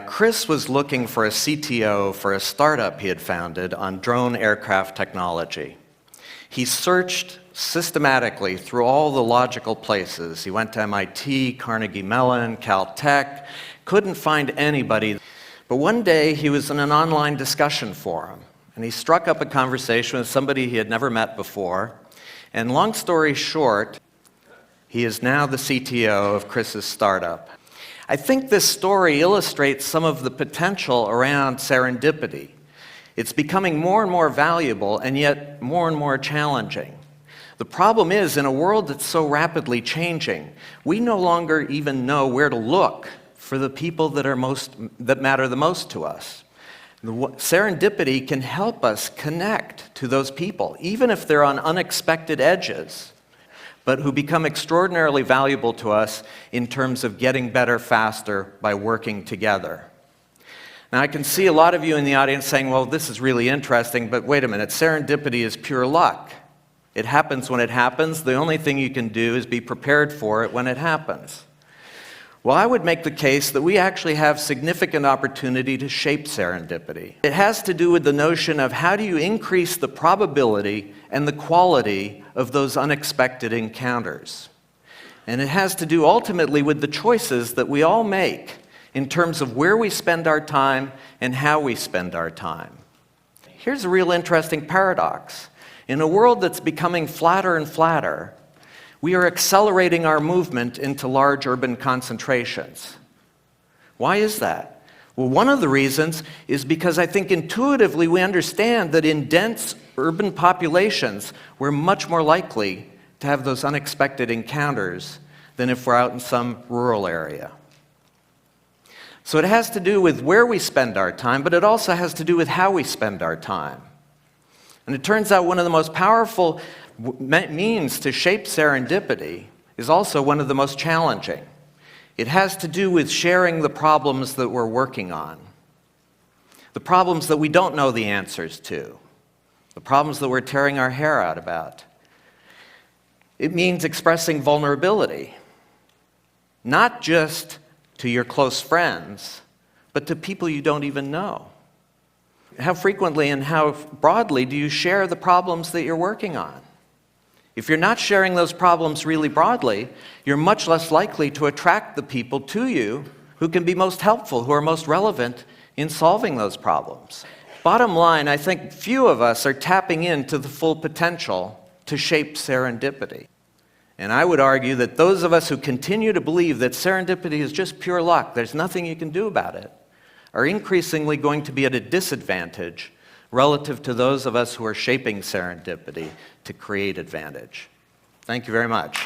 Chris was looking for a CTO for a startup he had founded on drone aircraft technology. He searched systematically through all the logical places. He went to MIT, Carnegie Mellon, Caltech, couldn't find anybody. But one day he was in an online discussion forum, and he struck up a conversation with somebody he had never met before. And long story short, he is now the CTO of Chris's startup. I think this story illustrates some of the potential around serendipity. It's becoming more and more valuable, and yet more and more challenging. The problem is, in a world that's so rapidly changing, we no longer even know where to look for the people that matter the most to us. Serendipity can help us connect to those people, even if they're on unexpected edges, but who become extraordinarily valuable to us in terms of getting better faster by working together. Now, I can see a lot of you in the audience saying, well, this is really interesting, but wait a minute, serendipity is pure luck. It happens when it happens. The only thing you can do is be prepared for it when it happens. Well, I would make the case that we actually have significant opportunity to shape serendipity. It has to do with the notion of how do you increase the probability and the quality of those unexpected encounters. And it has to do ultimately with the choices that we all make in terms of where we spend our time and how we spend our time. Here's a real interesting paradox. In a world that's becoming flatter and flatter, we are accelerating our movement into large urban concentrations. Why is that? Well, one of the reasons is because I think intuitively we understand that in dense urban populations, we're much more likely to have those unexpected encounters than if we're out in some rural area. So it has to do with where we spend our time, but it also has to do with how we spend our time. And it turns out one of the most powerful means to shape serendipity is also one of the most challenging. It has to do with sharing the problems that we're working on, the problems that we don't know the answers to, the problems that we're tearing our hair out about. It means expressing vulnerability, not just to your close friends, but to people you don't even know. How frequently and how broadly do you share the problems that you're working on? If you're not sharing those problems really broadly, you're much less likely to attract the people to you who can be most helpful, who are most relevant in solving those problems. Bottom line, I think few of us are tapping into the full potential to shape serendipity. And I would argue that those of us who continue to believe that serendipity is just pure luck, there's nothing you can do about it, are increasingly going to be at a disadvantage relative to those of us who are shaping serendipity to create advantage. Thank you very much.